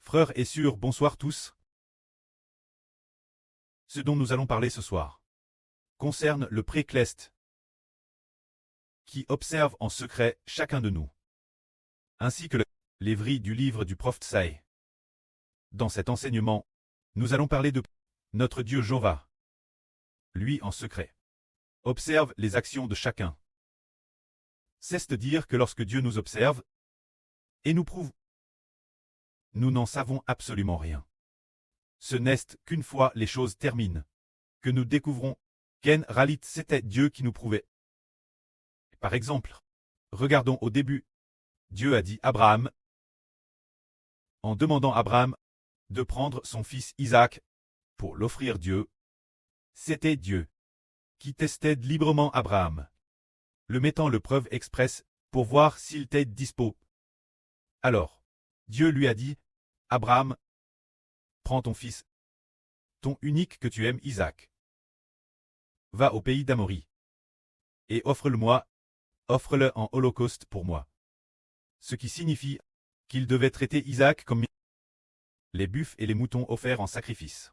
Frères et sœurs, bonsoir tous. Ce dont nous allons parler ce soir concerne le pré-Cleste, qui observe en secret chacun de nous, ainsi que l'évry du livre du prophète Saï. Dans cet enseignement, nous allons parler de notre Dieu Jéhovah. Lui en secret observe les actions de chacun. C'est-à-dire que lorsque Dieu nous observe et nous prouve, nous n'en savons absolument rien. Ce n'est qu'une fois les choses terminent, que nous découvrons qu'en réalité c'était Dieu qui nous prouvait. Par exemple, regardons au début, Dieu a dit à Abraham, en demandant à Abraham de prendre son fils Isaac pour l'offrir Dieu. C'était Dieu qui testait librement Abraham, le mettant le preuve expresse pour voir s'il était dispo. Alors, Dieu lui a dit, Abraham, prends ton fils, ton unique que tu aimes Isaac. Va au pays d'Amorie et offre-le-moi, offre-le en holocauste pour moi. Ce qui signifie qu'il devait traiter Isaac comme les buffles et les moutons offerts en sacrifice.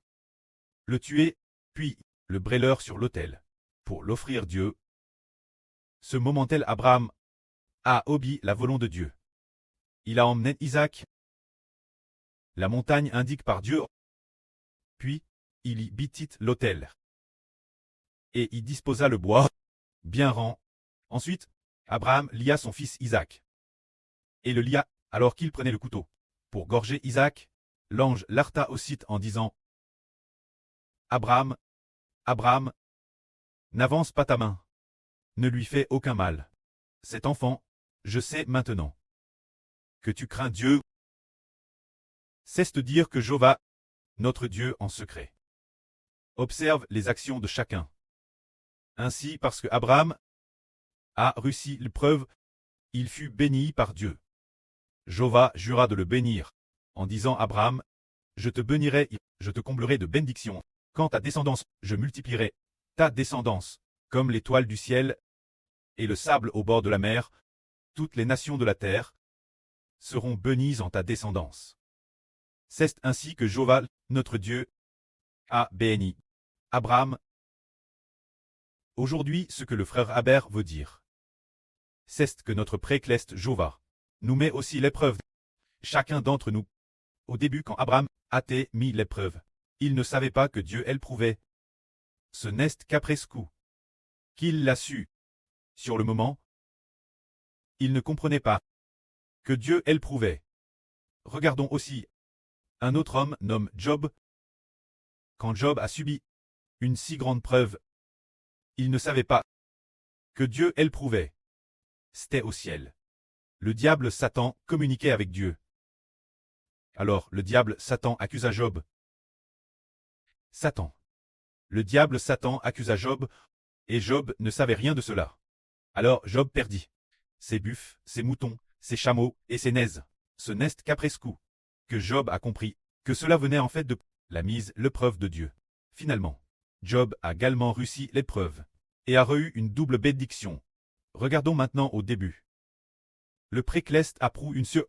Le tuer, puis le brûler sur l'autel, pour l'offrir Dieu. Ce moment-là, Abraham a obéi la volonté de Dieu. Il a emmené Isaac. La montagne indique par Dieu. Puis, il y bâtit l'autel. Et y disposa le bois, bien rang. Ensuite, Abraham lia son fils Isaac. Et le lia, alors qu'il prenait le couteau. Pour gorger Isaac, l'ange l'arrêta aussitôt en disant, Abraham, Abraham, n'avance pas ta main. Ne lui fais aucun mal. Cet enfant, je sais maintenant que tu crains Dieu. C'est dire que Jéhovah, notre Dieu en secret, observe les actions de chacun. Ainsi, parce que Abraham a réussi l'épreuve, il fut béni par Dieu. Jéhovah jura de le bénir, en disant à Abraham, je te bénirai, je te comblerai de bénédictions. Quant à descendance, je multiplierai ta descendance, comme l'étoile du ciel et le sable au bord de la mer. Toutes les nations de la terre seront bénies en ta descendance. C'est ainsi que Jéhovah, notre Dieu, a béni Abraham. Aujourd'hui, ce que le frère Aber veut dire, c'est que notre pré-Cleste Jéhovah nous met aussi l'épreuve. Chacun d'entre nous. Au début, quand Abraham a été mis l'épreuve, il ne savait pas que Dieu elle prouvait. Ce n'est qu'après ce coup qu'il l'a su. Sur le moment, il ne comprenait pas que Dieu elle prouvait. Regardons aussi un autre homme nommé Job. Quand Job a subi une si grande preuve, il ne savait pas que Dieu elle prouvait. C'était au ciel. Le diable Satan communiquait avec Dieu. Alors le diable Satan accusa Job. Satan. Le diable Satan accusa Job, et Job ne savait rien de cela. Alors Job perdit ses buffles, ses moutons, ses chameaux et ses naises. Ce n'est qu'après ce coup que Job a compris que cela venait en fait de la mise l'épreuve de Dieu. Finalement, Job a également réussi l'épreuve et a reçu une double bénédiction. Regardons maintenant au début. Le pré-Cleste approuve une sur.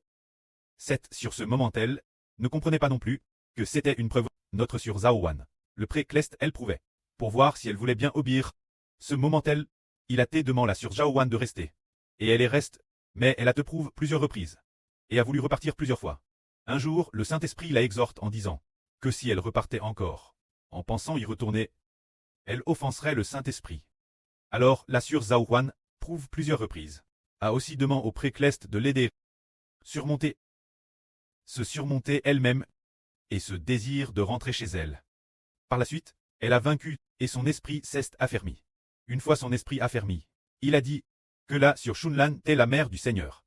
Sur ce moment-elle, ne comprenait pas non plus que c'était une preuve. Notre sur Zaouan. Le pré-Cleste elle prouvait. Pour voir si elle voulait bien obéir. Ce moment-elle, il a été demandé la sur Zaouan de rester. Et elle y reste, mais elle a te prouve plusieurs reprises. Et a voulu repartir plusieurs fois. Un jour, le Saint-Esprit la exhorte en disant que si elle repartait encore, en pensant y retourner, elle offenserait le Saint-Esprit. Alors, la sur Zaouan prouve plusieurs reprises. A aussi demandé au pré-Cleste de l'aider. Surmonter. Se surmonter elle-même. Et ce désir de rentrer chez elle. Par la suite, elle a vaincu, et son esprit s'est affermi. Une fois son esprit affermi, il a dit que la sur Shunlan est la mère du Seigneur.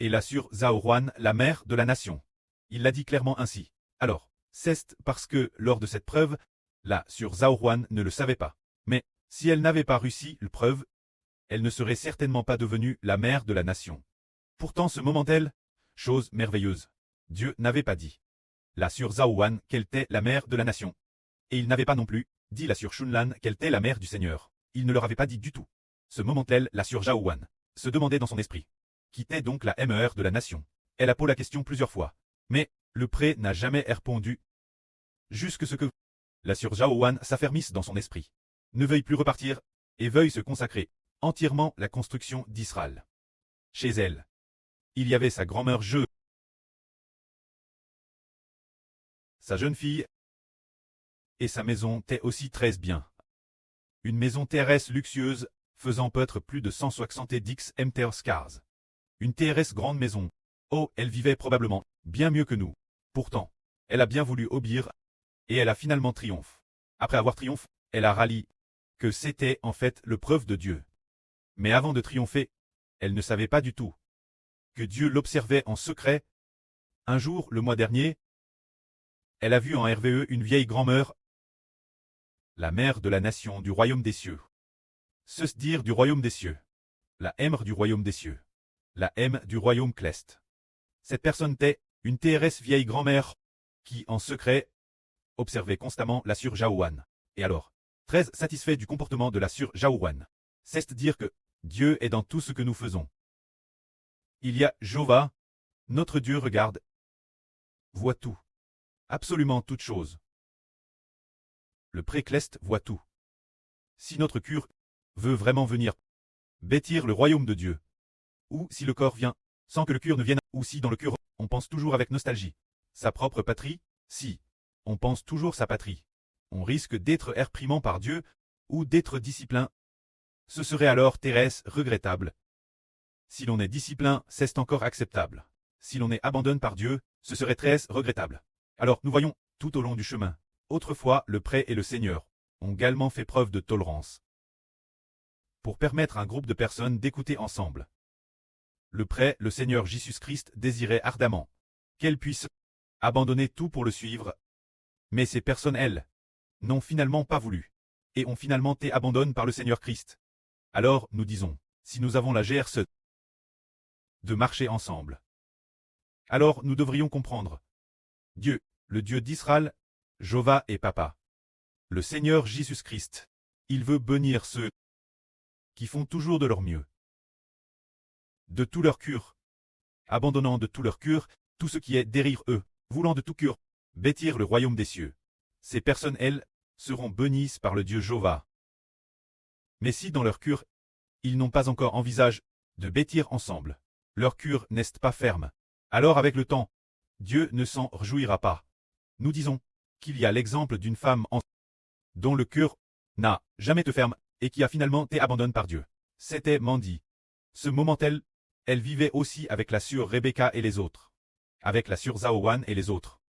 Et la sur Zaouan la mère de la nation. Il l'a dit clairement ainsi. Alors, c'est parce que, lors de cette preuve, la sur Zaouan ne le savait pas. Mais, si elle n'avait pas réussi l'épreuve, elle ne serait certainement pas devenue la mère de la nation. Pourtant ce moment-elle, chose merveilleuse, Dieu n'avait pas dit la sur Zaouan qu'elle était la mère de la nation. Et il n'avait pas non plus dit la sur Shunlan qu'elle était la mère du Seigneur. Il ne leur avait pas dit du tout. Ce moment-elle, la sur Zaouan se demandait dans son esprit. Qui était donc la MER de la nation? Elle a posé la question plusieurs fois. Mais, Le pré n'a jamais répondu. Jusque ce que la sœur Zhaowan s'affermisse dans son esprit, ne veuille plus repartir, et veuille se consacrer entièrement à la construction d'Israël. Chez elle, il y avait sa grand-mère sa jeune fille, et sa maison était aussi très bien. Une maison terrestre luxueuse, faisant peut-être plus de 170 mètres carrés. Une terrestre grande maison. Oh, elle vivait probablement bien mieux que nous. Pourtant, elle a bien voulu obéir, et elle a finalement triomphé. Après avoir triomphé, elle a rallié que c'était en fait le preuve de Dieu. Mais avant de triompher, elle ne savait pas du tout que Dieu l'observait en secret. Un jour, le mois dernier, elle a vu en RVE une vieille grand-mère, la mère de la nation du royaume des cieux. Se dire du royaume des cieux. La M du royaume des cieux. La M du royaume céleste. Cette personne était une TRS vieille grand-mère qui, en secret, observait constamment la sœur Zhaowan. Et alors, très satisfait du comportement de la sœur Zhaowan, c'est dire que Dieu est dans tout ce que nous faisons. Il y a Jéhovah, notre Dieu regarde, voit tout, absolument toute chose. Le pré-céleste voit tout. Si notre cœur veut vraiment venir bâtir le royaume de Dieu, ou si le corps vient sans que le cœur ne vienne, ou si dans le cœur on pense toujours avec nostalgie sa propre patrie, si on pense toujours sa patrie, on risque d'être réprimé par Dieu ou d'être discipliné. Ce serait alors Thérèse regrettable. Si l'on est discipliné, c'est encore acceptable. Si l'on est abandonné par Dieu, ce serait très regrettable. Alors nous voyons, tout au long du chemin, autrefois le prêtre et le Seigneur ont également fait preuve de tolérance pour permettre à un groupe de personnes d'écouter ensemble. Le prêtre, le Seigneur Jésus-Christ, désirait ardemment qu'elles puissent abandonner tout pour le suivre. Mais ces personnes, elles, n'ont finalement pas voulu, et ont finalement été abandonnées par le Seigneur Christ. Alors, nous disons, si nous avons la GRC de marcher ensemble, alors nous devrions comprendre. Dieu, le Dieu d'Israël, Jéhovah et Papa. Le Seigneur Jésus-Christ. Il veut bénir ceux qui font toujours de leur mieux. De tout leur cœur. Abandonnant de tout leur cœur, tout ce qui est derrière eux, voulant de tout cœur bâtir le royaume des cieux. Ces personnes, elles, seront bénies par le Dieu Jéhovah. Mais si dans leur cœur, ils n'ont pas encore envisagé de bâtir ensemble, leur cœur n'est pas ferme, alors avec le temps, Dieu ne s'en réjouira pas. Nous disons qu'il y a l'exemple d'une femme dont le cœur n'a jamais été ferme et qui a finalement été abandonnée par Dieu. C'était Mandy. Ce moment-elle, elle vivait aussi avec la sœur Rebecca et les autres. Avec la sœur Zhaowan et les autres.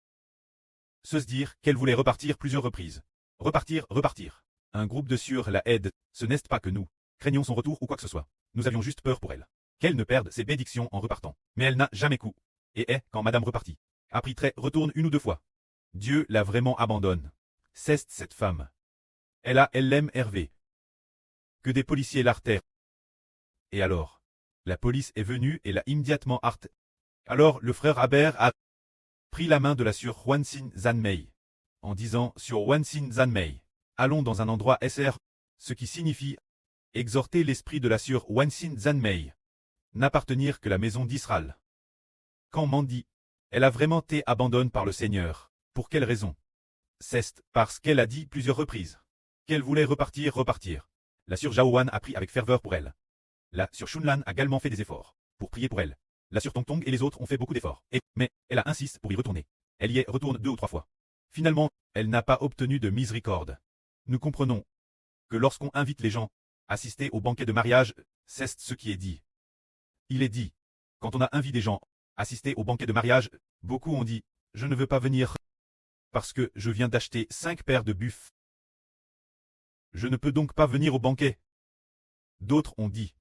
Se dire qu'elle voulait repartir plusieurs reprises. Repartir, repartir. Un groupe de sœurs la aide, ce n'est pas que nous craignons son retour ou quoi que ce soit. Nous avions juste peur pour elle. Qu'elle ne perde ses bénédictions en repartant. Mais elle n'a jamais coup. Et quand madame repartit. Après très retourne une ou deux fois. Dieu la vraiment abandonne. C'est cette femme. Elle l'aime Hervé. Que des policiers l'artèrent. Et alors, la police est venue et l'a immédiatement arrêté. Alors le frère Aber a pris la main de la sœur Wansin Zanmei, en disant sur Wansin Zanmei, allons dans un endroit SR, ce qui signifie exhorter l'esprit de la sœur Wansin Zanmei, n'appartenir que la maison d'Israël. Quand Mandy, elle a vraiment été abandonnée par le Seigneur, pour quelle raison? C'est parce qu'elle a dit plusieurs reprises qu'elle voulait repartir. La sœur Zhaowan a prié avec ferveur pour elle. La sœur Shunlan a également fait des efforts pour prier pour elle. La sœur Tongtong et les autres ont fait beaucoup d'efforts. Mais elle a insisté pour y retourner. Elle y est retourne 2 ou 3 fois. Finalement, elle n'a pas obtenu de miséricorde. Nous comprenons que lorsqu'on invite les gens à assister au banquet de mariage, c'est ce qui est dit. Il est dit, quand on a invité des gens à assister au banquet de mariage, beaucoup ont dit, je ne veux pas venir parce que je viens d'acheter 5 paires de buffles. Je ne peux donc pas venir au banquet. D'autres ont dit,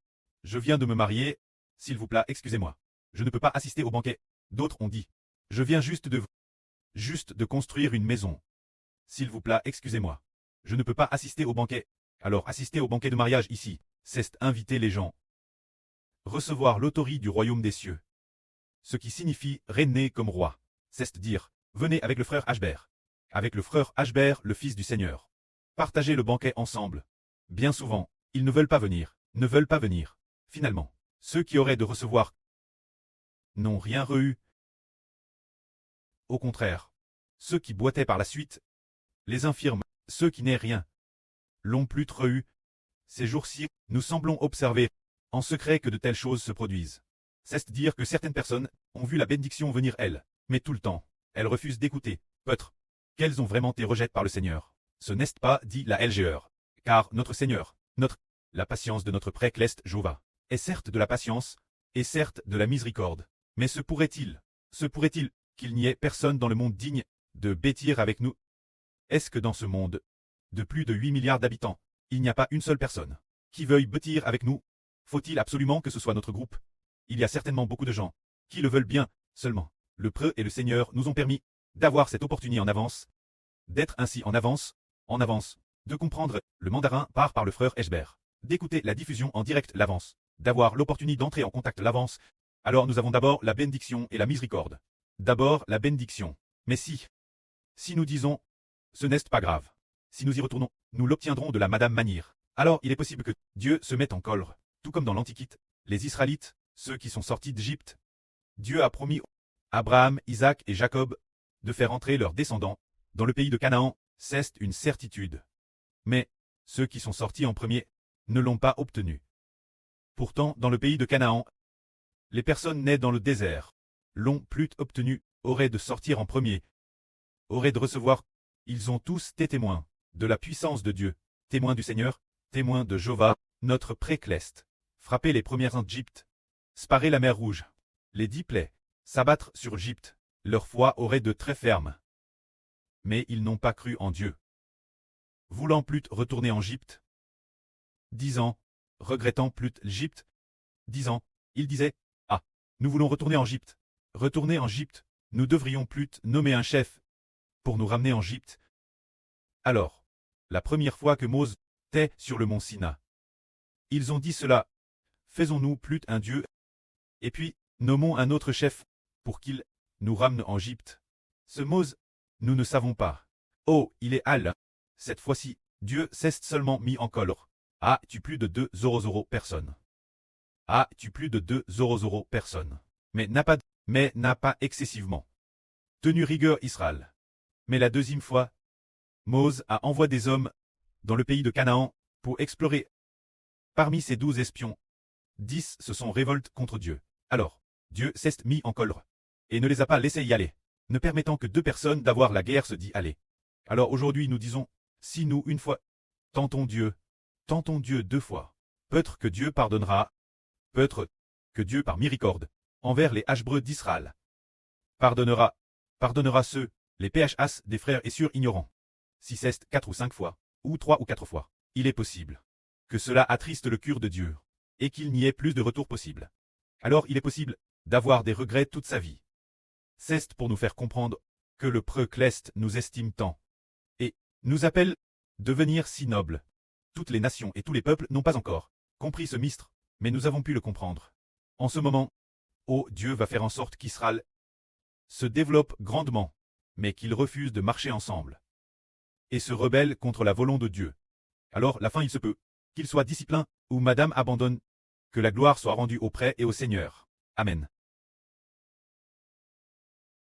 je viens de me marier, s'il vous plaît, excusez-moi. Je ne peux pas assister au banquet. D'autres ont dit, je viens juste de construire une maison. S'il vous plaît, excusez-moi. Je ne peux pas assister au banquet. Alors assister au banquet de mariage ici, c'est inviter les gens. Recevoir l'autorité du royaume des cieux. Ce qui signifie régner comme roi. C'est dire, venez avec le frère Ashbert. Avec le frère Ashbert, le fils du Seigneur. Partagez le banquet ensemble. Bien souvent, ils ne veulent pas venir. Finalement, ceux qui auraient de recevoir n'ont rien reçu. Au contraire, ceux qui boitaient par la suite, les infirmes, ceux qui n'aient rien, l'ont plus trop eu. Ces jours-ci, nous semblons observer, en secret, que de telles choses se produisent. C'est dire que certaines personnes ont vu la bénédiction venir elles, mais tout le temps, elles refusent d'écouter. Peut-être qu'elles ont vraiment été rejetées par le Seigneur. Ce n'est pas, dit la LGR. Car notre Seigneur, la patience de notre précleste Jéhovah, est certes de la patience, et certes de la miséricorde. Mais se pourrait-il qu'il n'y ait personne dans le monde digne de bâtir avec nous? Est-ce que dans ce monde de plus de 8 milliards d'habitants, il n'y a pas une seule personne qui veuille bâtir avec nous? Faut-il absolument que ce soit notre groupe? Il y a certainement beaucoup de gens qui le veulent bien, seulement. Le preux et le Seigneur nous ont permis d'avoir cette opportunité en avance, d'être ainsi en avance, de comprendre le mandarin par le frère Eschber, d'écouter la diffusion en direct l'avance, d'avoir l'opportunité d'entrer en contact l'avance. Alors nous avons d'abord la bénédiction et la miséricorde. D'abord la bénédiction. Mais si nous disons, ce n'est pas grave, si nous y retournons, nous l'obtiendrons de la Madame Manir. Alors il est possible que Dieu se mette en colère, tout comme dans l'Antiquité, les Israélites, ceux qui sont sortis d'Égypte. Dieu a promis à Abraham, Isaac et Jacob de faire entrer leurs descendants dans le pays de Canaan, c'est une certitude. Mais ceux qui sont sortis en premier ne l'ont pas obtenu. Pourtant, dans le pays de Canaan, les personnes nées dans le désert l'ont plus obtenu, auraient de sortir en premier, auraient de recevoir. Ils ont tous été témoins de la puissance de Dieu, témoins du Seigneur, témoins de Jéhovah, notre précleste. Frapper les premières en Égypte, sparer la mer Rouge, les 10 plaies, s'abattre sur Égypte, leur foi aurait de très fermes. Mais ils n'ont pas cru en Dieu. Voulant plus retourner en Égypte, disant, regrettant plus l'Égypte, disant, ils disaient, ah, nous voulons retourner en Égypte. Retourner en Égypte, nous devrions plus nommer un chef pour nous ramener en Égypte. Alors, la première fois que Moïse était sur le mont Sina, ils ont dit cela, faisons-nous plus un Dieu, et puis, nommons un autre chef, pour qu'il nous ramène en Égypte. Ce Moïse, nous ne savons pas. Oh, il est Al. Cette fois-ci, Dieu s'est seulement mis en colère. Ah, tu plus de 200 personnes. Ah, tu plus de 200 personnes. Mais n'a pas excessivement tenu rigueur Israël. Mais la deuxième fois, Moïse a envoyé des hommes dans le pays de Canaan pour explorer. Parmi ces 12 espions, 10 se sont révoltés contre Dieu. Alors, Dieu s'est mis en colère et ne les a pas laissés y aller, ne permettant que 2 personnes d'avoir la guerre se dit aller. Alors aujourd'hui nous disons, si nous une fois tentons Dieu 2 fois, peut-être que Dieu pardonnera, peut-être que Dieu par miséricorde, envers les Hébreux d'Israël, pardonnera ceux, les PHAs des frères et sœurs ignorants. Si c'est 4 ou 5 fois, ou 3 ou 4 fois, il est possible que cela attriste le cœur de Dieu, et qu'il n'y ait plus de retour possible. Alors il est possible d'avoir des regrets toute sa vie. C'est pour nous faire comprendre que le précleste nous estime tant, et nous appelle devenir si nobles. Toutes les nations et tous les peuples n'ont pas encore compris ce mystère, mais nous avons pu le comprendre. En ce moment, oh, Dieu va faire en sorte qu'Israël se développe grandement, mais qu'il refuse de marcher ensemble et se rebelle contre la volonté de Dieu. Alors la fin il se peut qu'il soit disciplin ou Madame abandonne, que la gloire soit rendue au prêtre et au Seigneur. Amen.